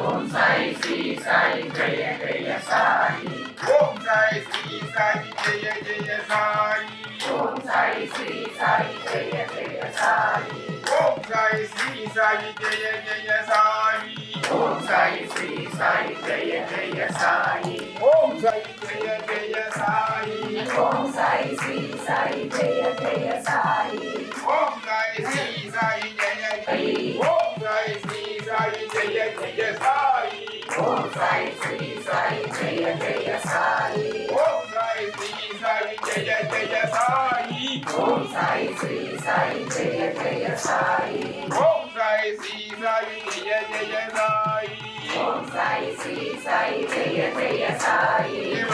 ఓం సాయి శ్రీ సాయి జయ జయ సాయి. ఓం సాయి శ్రీ సాయి జయ జయ సాయి. ఓం సాయి శ్రీ సాయి జయ జయ సాయి. ఓం సాయి శ్రీ సాయి జయ జయ సాయి. ఓం సాయి శ్రీ సాయి జయ జయ సాయి. ఓం సాయి జయ జయ సాయి. ఓం సాయి శ్రీ సాయి జయ జయ సాయి. ఓం సాయి శ్రీ సాయి జయ జయ. ఓం సాయి శ్రీ సాయి జయ జయ సాయి. ఓం సాయి శ్రీ సాయి జయ జయ సాయి. ఓం సాయి శ్రీ సాయి జయ జయ సాయి. ఓం సాయి శ్రీ సాయి జయ జయ సాయి. ఓం సాయి శ్రీ సాయి జయ జయ సాయి. ఓం సాయి శ్రీ సాయి జయ జయ సాయి.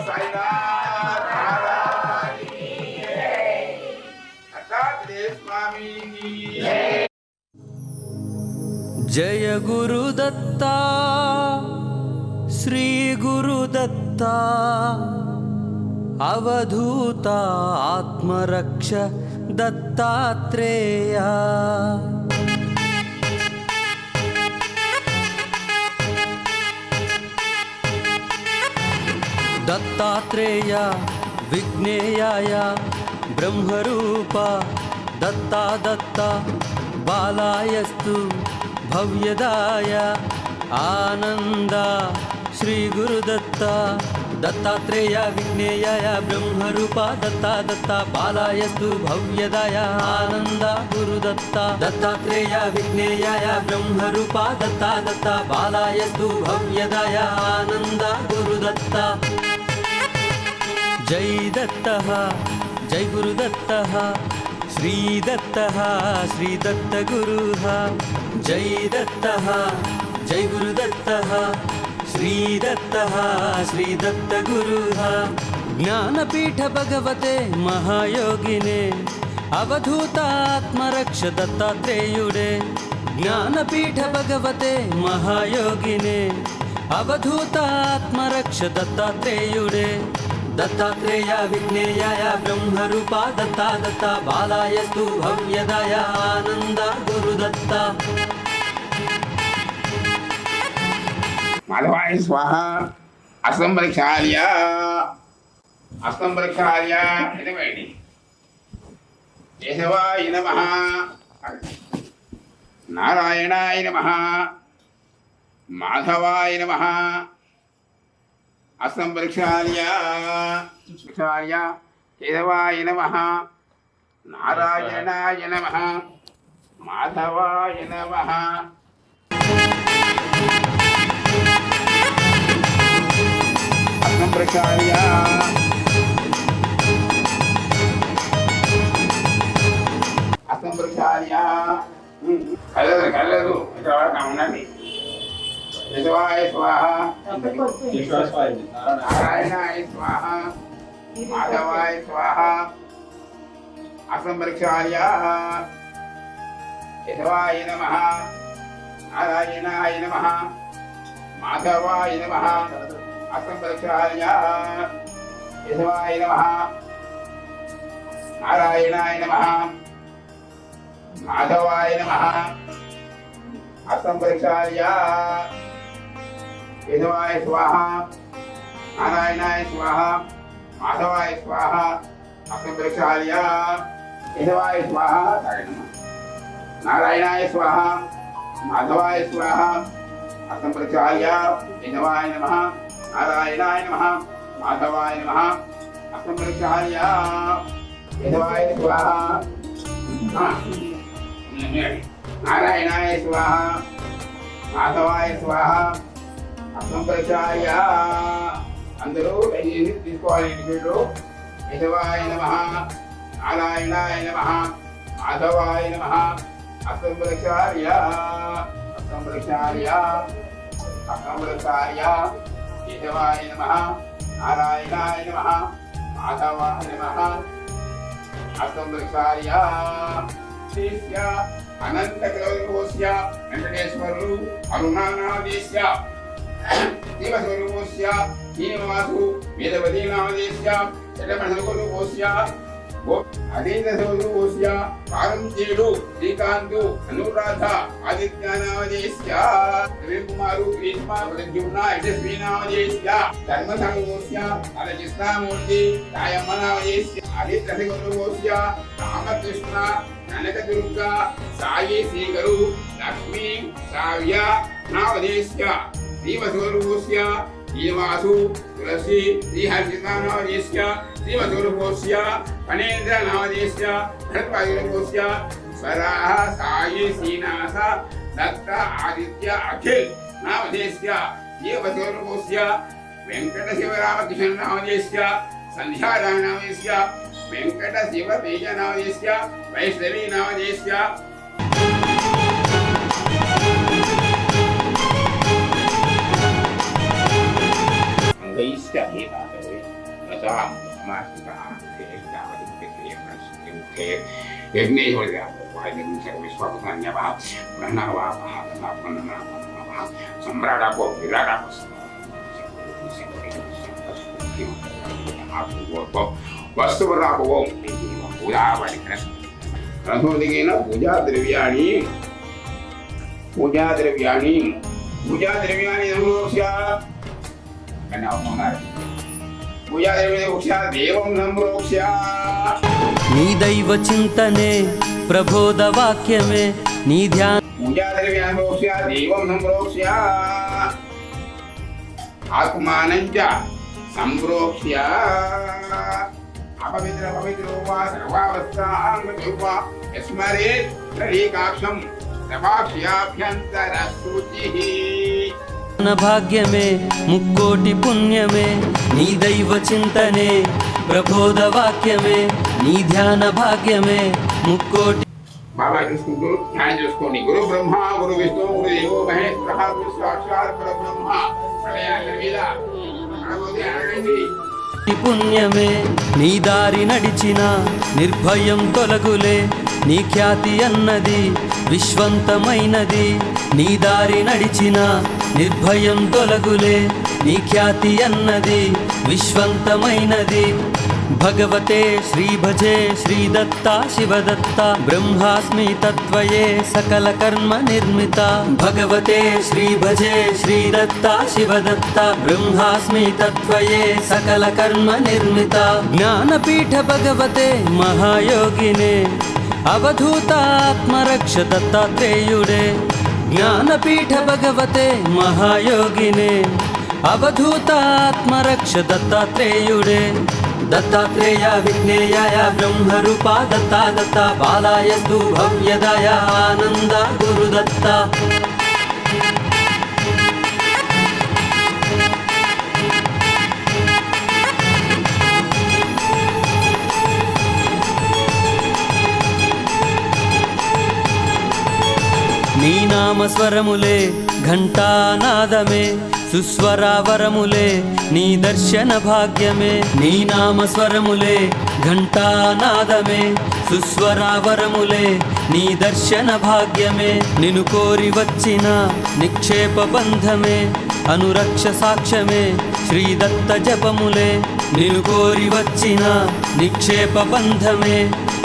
సాయినాథ్ మహారాజ్ की जय. दत्तात्रेय स्वामी की जय. जय गुरुदत्ता श्री गुरुदत्ता अवधूता आत्मरक्ष दत्तात्रेया. दत्तात्रेय विघ्नेयाय ब्रह्मरूपा दत्ता दत्ता बालायस्तु भव्यदाय आनंद श्री गुरुदत्ता. दत्तात्रेय विघ्नेयाय ब्रह्मरूपा दत्ता दत्ता बालायस्तु भव्यदाय आनंद गुरुदत्ता. दत्तात्रेय विघ्नेयाय ब्रह्मरूपा दत्ता दत्ता बालायस्तु भव्यदाय आनंद गुरुदत्ता. जय दत्तः जय गुरुदत्तः श्रीदत्तः श्रीदत्तगुरुः. जय दत्तः जय गुरुदत्तः श्रीदत्तः श्रीदत्तगुरुः. ज्ञानपीठ भगवते महायोगिने अवधूतात्मरक्ष दत्तात्रेयुडे. ज्ञानपीठ भगवते महायोगिने अवधूतात्मरक्ष दत्तात्रेयुडे. दत्तात्रेय विघ्नेयाय ब्रह्मरूपा दत्ता दत्ता बालायस्तु भव्यदाय आनंद गुरुदत्ता. माधवाय स्वाहा. असंप्रक्षाल्य असंप्रक्षाल्य इदमेणि. केशवाय नमः. नारायणाय नमः. माधवाय नमः. असंप्रक्षाल्य केशवाय नमः. नारायणाय नमः. माधवाय नमः. असंप्रक्षाल्य असंप्रक्षाल्य కలదు ఇక్కడ ఉండండి. కేశవాయ స్వాహ. నారాయణాయ స్వాహ. మాధవాయ స్వాహ. असंप्रक्षाल्य केशवाय नमः. नारायणाय नमः. माधवाय नमः. असंप्रक्षाल्य केशवाय नमः. नारायणाय नमः. माधवाय नमः. असंप्रक्षाल्य केशवाय स्वाहा. नारायणाय स्वाहा. माधवाय स्वाहा. असंप्रक्षाल्य केशवाय स्वाहा. नारायणाय स्वाहा. माधवाय स्वाहा. असंप्रक्षाल्य केशवाय नमः. नारायणाय नमः. माधवाय नमः. असंप्रक्षाल्य केशवाय स्वाहा. नारायणाय स्वाहा. माधवाय स्वाहा. असंप्रक्षाल्य అందరూ దయచేసి తీసుకోవాలి. ఇంటిలో కేశవాయ నమః. నారాయణాయ నమః. మాధవాయ నమః. असंप्रक्षाल्य असंप्रक्षाल्य असंप्रक्षाल्य केशवाय नमः. नारायणाय नमः. माधवाय नमः. असंप्रक्षाल्य शिष्य अनंतकलवस्य वेंकटेश्वरु अरुणानादेश्य देवस्वरूपस्य శ్రీనివాసు వేదవదీనామదేశ్య చటమణగురుకోస్య అదేంద్రసోదృశ్య పారంచేడు శ్రీకాంతు అనురాధ ఆదిత్యనామదేశ్య రవికుమారు గ్రీష్మ ప్రద్యుమ్న యశస్వీనామదేశ్య ధర్మసంగోస్య అలకృష్ణమూర్తి సాయమ్మనామదేశ్య ఆదిత్యసోదృశ్య రామకృష్ణ కనకదుర్గ సాయి శ్రీగరు లక్ష్మీ సావ్య నామదేశ్య శ్రీవసోదృశ్య శ్రీవాసు తులసి శ్రీహర్షితానామదేశ్య శ్రీవసోదృశ్య ఫణేంద్ర నామదేశ్య భరద్వాజోదృశ్య స్వరాహ సాయి శ్రీనాథ దత్త ఆదిత్య అఖిల్ నామదేశ్య శ్రీవసోదృశ్య వెంకట శివరామకృష్ణ నామదేశ్య సంధ్యారామ నామదేశ్య వెంకట శివ తేజ నామదేశ్య వైష్ణవి నామదేశ్య వస్తువురాపవం రథోదిగైన పూజా ద్రవ్యాణి దేవం సంప్రోక్ష్య నీ దైవ చింతనే ప్రబోధ వాక్యమే నీ ధ్యాన పూజా ద్రవ్యాన్ని ప్రోక్ష్య దేవం సంప్రోక్ష్య ఆత్మానంచ సంప్రోక్ష్య అపవిత్ర పవిత్రో వా సర్వావస్థాంగ స్మరేత్ త్రైకాక్షం సభాక్ష్యాభ్యంతర శుచిః భాగ్యమే ముక్కోటి పుణ్యమే నీ దైవ చింతనే ప్రబోధ వాక్యమే నీ ధ్యాన భాగ్యమే ముక్కోటి బాబా చూసుకుంటూ ధ్యానం చేసుకోండి. గురు బ్రహ్మ గురు విష్ణు గురు దేవో మహేశ్వర గురు సాక్షాత్ పరబ్రహ్మ ప్రళయాల మీద అడగండి. పుణ్యమే నీ దారి నడిచిన నిర్భయం తొలగులే నీ ఖ్యాతి అన్నది విశ్వంతమైనది నీ దారి నడిచిన నిర్భయం తొలగులే నీ ఖ్యాతి అన్నది విశ్వంతమైనది భగవతే శ్రీ భజే శ్రీదత్త శివదత్త బ్రహ్మాస్మి తత్వయే సకల కర్మ నిర్మిత భగవతే శ్రీ భజే శ్రీదత్త శివదత్త బ్రహ్మాస్మి తత్వయే సకల కర్మ నిర్మిత జ్ఞానపీఠ భగవతే మహాయోగినే అవధూతాత్మరక్ష దత్తాత్రేయుడే జ్ఞానపీఠ భగవతే మహాయోగినే అవధూతాత్మరక్ష దత్తాత్రేయుడే దత్తాత్రేయ విఘ్నేయాయ బ్రహ్మరూపా దత్తా దత్త బాలాయస్తు భవ్యదాయ ఆనంద గురుదత్త నీ నామస్వరములే ఘంటానాదమే సుస్వరావరములే నీ దర్శన భాగ్యమే నీ నామస్వరములే ఘంటానాదమే సుస్వరావరములే నీ దర్శన భాగ్యమే నిన్ను కోరి వచ్చిన నిక్షేప బంధమే అనురక్ష సాక్ష్యమే శ్రీదత్త జపములే నిన్ను కోరి వచ్చిన నిక్షేప బంధమే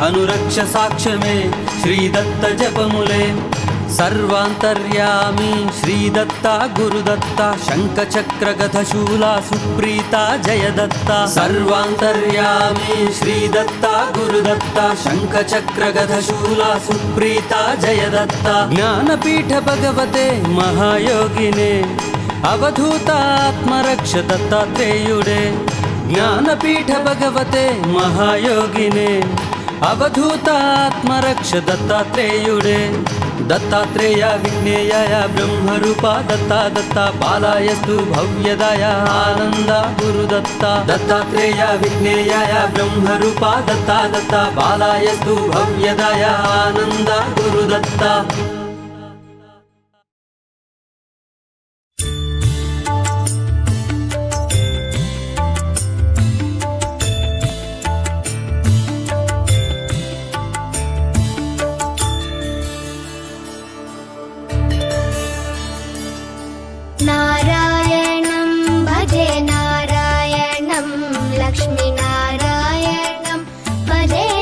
అనురక్ష సాక్ష్యమే శ్రీదత్త జపములే సర్వాంతర్యామి శ్రీదత్త గురుదత్త శంఖచక్ర గదశూల సుప్రీత జయదత్త సర్వాంతర్యామి శ్రీదత్త గురుదత్త శంఖచక్ర గదశూల సుప్రీత జయదత్త జ్ఞానపీఠ భగవతే మహాయోగినే అవధూతాత్మరక్ష దత్తాత్రేయుడే జ్ఞానపీఠ భగవతే మహాయోగినే అవధూతాత్మరక్ష దత్తాత్రేయుడే దత్తాత్రేయ విఘ్నేయాయ బ్రహ్మరూపా దత్తా దత్త బాలాయస్తు భవ్యదాయ ఆనంద గురుదత్త దత్తాత్రేయ విఘ్నేయాయ బ్రహ్మరూపా దత్తా దత్త బాలాయస్తు భవ్యదాయ ఆనంద గురుదత్త नारायणं भजे नारायणं लक्ष्मीनारायणं भजे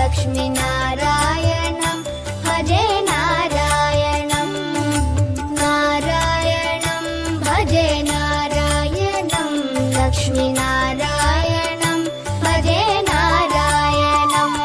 लक्ष्मीनारायणं भजे नारायणं नारायणं भजे नारायणं लक्ष्मीनारायणं भजे नारायणम्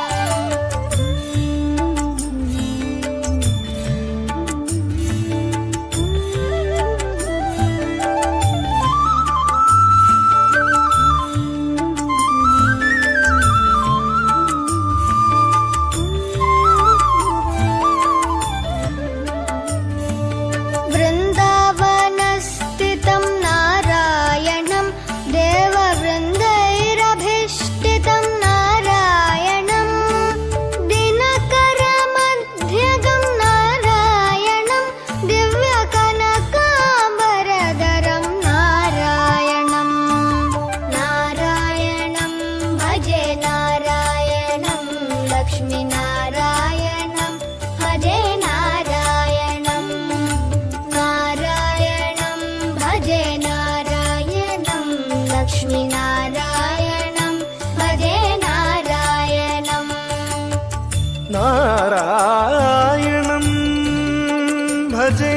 वृन्दावनस्थितं नारायणं देववृन्दैरभिष्टितं नारायणं दिनकरमध्यगं नारायणं दिव्यकनकाम्बरधरं नारायणं नारायणं भजे नारायणं लक्ष्मीनारायणं भजे नारायणं नारायणं भजे नारायणं लक्ष्मीनारायणं भजे नारायणम् नारायणं भजे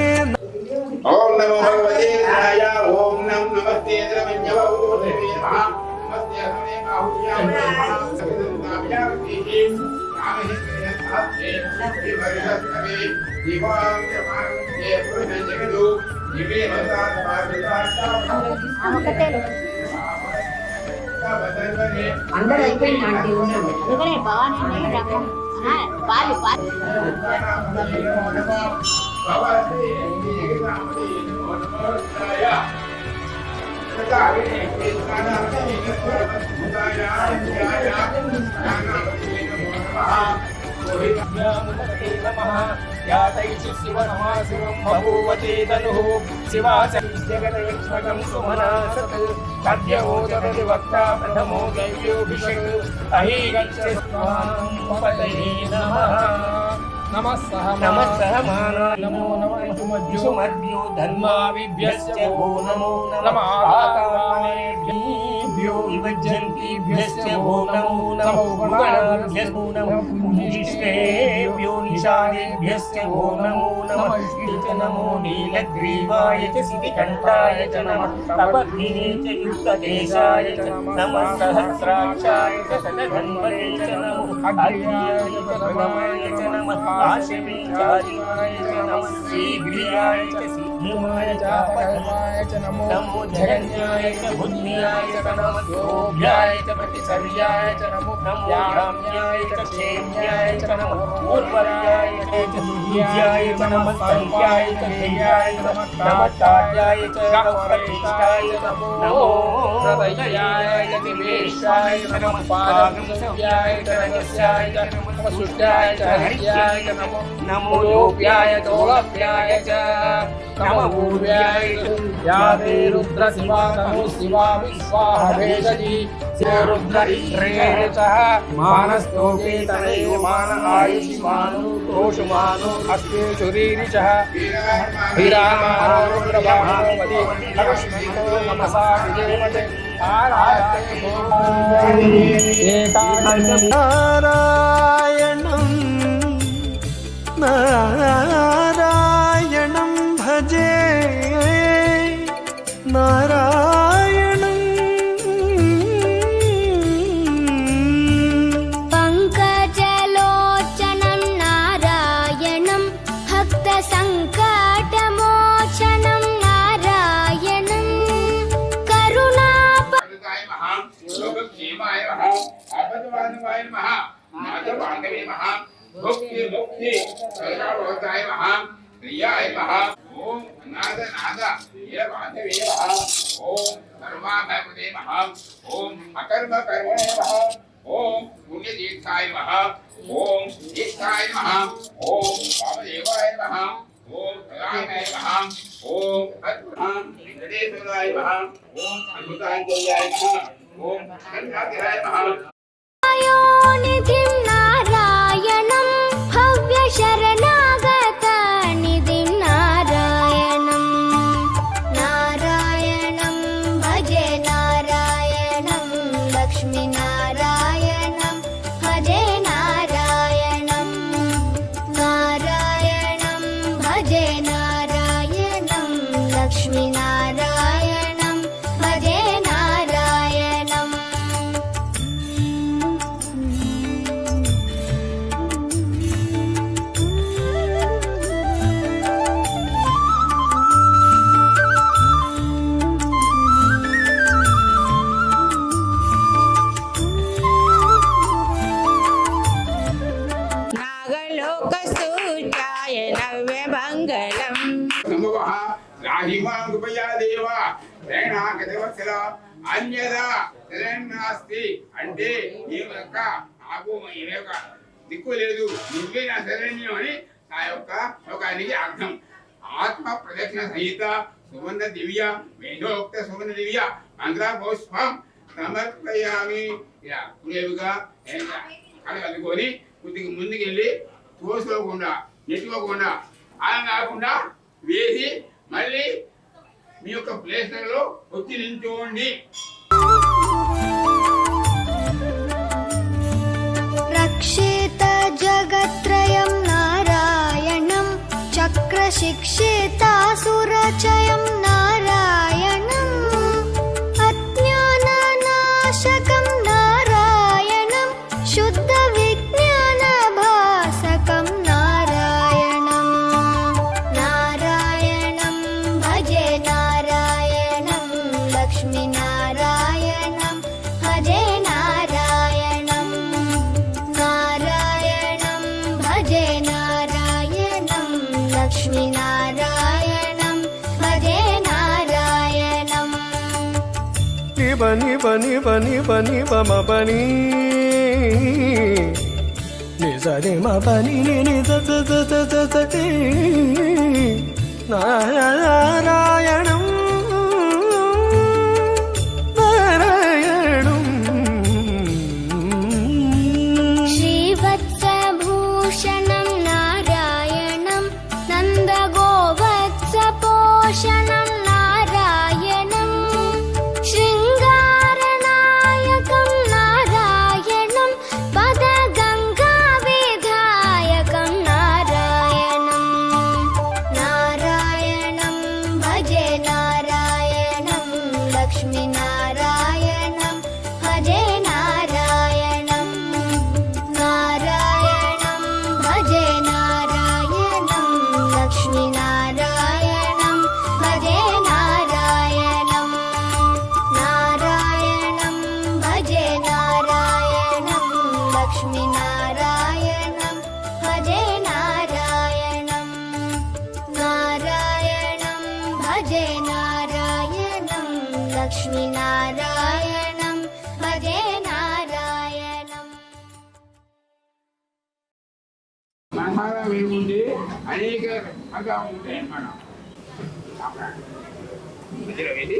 ओम नमो भगवते राय ओम नमस्ते द्रवण्यवो नमः नमस्ते हमे बाहुभ्यां नमः सवितुर्नाभ्यां कामहे साधे वर्षस्तवे दिवांगमानस्ते पुरुषजगदो दिवे అందరూ అయిపోయింది ఆంటీ ఉండండి అందుకనే బాగానే రకం పాలు పాలు यातैषि शिवनमासुरं बभूवते तनुः शिवासजगदयक्ष्मकं सुमनासत् तद्यवोदति वक्ता प्रथमो दैव्योऽभिषेक अहि गच्छ पतये नमः नमः सहमाना नमो नमः सुमद्यो धर्माविभ्यश्च वो नमो नमः आकानेभ्यो विभज्यन्तीभ्यश्च वो नमो नमः गुणाभ्यश्च नमः पुष्टेभ्यो निषादेभ्यश्च वो नमो नमः नमो नीलग्रीवाय च सितिकण्ठाय च नमः तपग्निने च युक्तकेशाय च नमः सहस्राक्षाय च शतधन्वने च नमः अग्र्याय च प्रभवाय च नमः आशिवेचार्याय च नमः शीघ्रियाय च शीघ्रमाय च अपधमाय च नमो जगन्याय च बुद्ध्याय च नमः योग्याय च प्रतिसर्याय च नमो याम्याय च क्षेम्याय च नमः पूर्वर्याय च दुर्याय च नमः संख्याय च ध्येयाय च नमः तार्याय च गौरवेष्टाय च नमो हृदयाय च दिवेशाय च नमः पादंसव्याय च रजस्याय च नमः सुष्टाय च हर्याय च नमो लोप्याय च ओलप्याय च नमः पूर्व्याय च या ते रुद्र शिवा नमो शिवा विश्वाहा भेषजी रुद्र इंद्रेण च मानस्तोके तनयो मान आयुषि मानो दोषमानो अस्ते शुरीरिचः विरामानो रुद्रवाहनो मदे लक्ष्मीतो नमसा विजयमते आराधते नारायणं नारायणं भजे नारायणं पङ्कजलोचनं नारायणं भक्तसङ्कटमोचनं नारायणं करुणापदाय महा लोकक्षेमाय महा आपद्बान्धवाय महा माधवाङ्गवे महा भक्ति मुक्ति करुणावताय महा प्रियाय महा ओम नाद नाद ये बांधवे महा ओम कर्माभवते महा ओम अकर्म कर्मणे महा ओम पुण्यतीर्थाय महा ओम तीर्थाय महा ओम वामदेवाय महा ओम प्रदानाय महा ओम अद्भुतां वेंकटेश्वराय महा ओम अद्भुतांजल्याय महा ओम गणनाथाय महा निधिं नारायणं भव्यशरणागतनिधिं नारायणं नारायणं भजे नारायणं लक्ष्मीनारायणं भजे नारायणम् పాహిమాంగుపయా దేవ ప్రేణాగతవత్సల అన్యదా శరణాస్తి అంటే ఈ యొక్క నాకు ఈ యొక్క దిక్కు లేదు, నువ్వే నా శరణ్యం అని నా యొక్క శ్లోకానికి అర్థం. ఆత్మ ప్రదక్షిణ సహిత సువర్ణ దివ్య వేదోక్త సువర్ణ దివ్య మంత్ర పుష్పం సమర్పయామి. ఇలా కులేవుగా కనుకొని కొద్దిగా ముందుకెళ్ళి తోసుకోకుండా నెట్టుకోకుండా అలా కాకుండా వేసి మళ్ళీ మీ యొక్క ప్లేస్లలో వచ్చి నిల్చోండి. రక్షేత జగత్రయం నారాయణం చక్రశిక్షేతాసురచయం నారాయణం అజ్ఞాననాశకం నారాయణం శుద్ధ విజ్ఞానభాసకం నారాయణం నారాయణం భజే నారాయణం లక్ష్మీనారాయణం భజే నారాయణం నారాయణం భజే నారాయణం లక్ష్మీనారాయణం భజే నారాయణం బని బని బని బని బమ బని నిజని మ బని ని నారాయణం నారాయణం శ్రీవత్సభూషణం నారాయణం నందగోవత్సపోషణం నారాయణం శృంగారనాయకం నారాయణం పదగంగావిధాయకం నారాయణం నారాయణం భజే నారాయణం లక్ష్మీనారాయణం భజే నారాయణం నారాయణం భజే నారాయణం లక్ష్మీనారాయణం భజే నారాయణం నారాయణం భజే నారాయణం లక్ష్మీనారాయణం భజే నారాయణం నారాయణం భజే నారాయణం లక్ష్మీనారాయణం భజే నారాయణం మనసారా వేముంది అనేక రకాలుగా ఉంటాయి అన్నమాట. మధ్యలో వెళ్ళి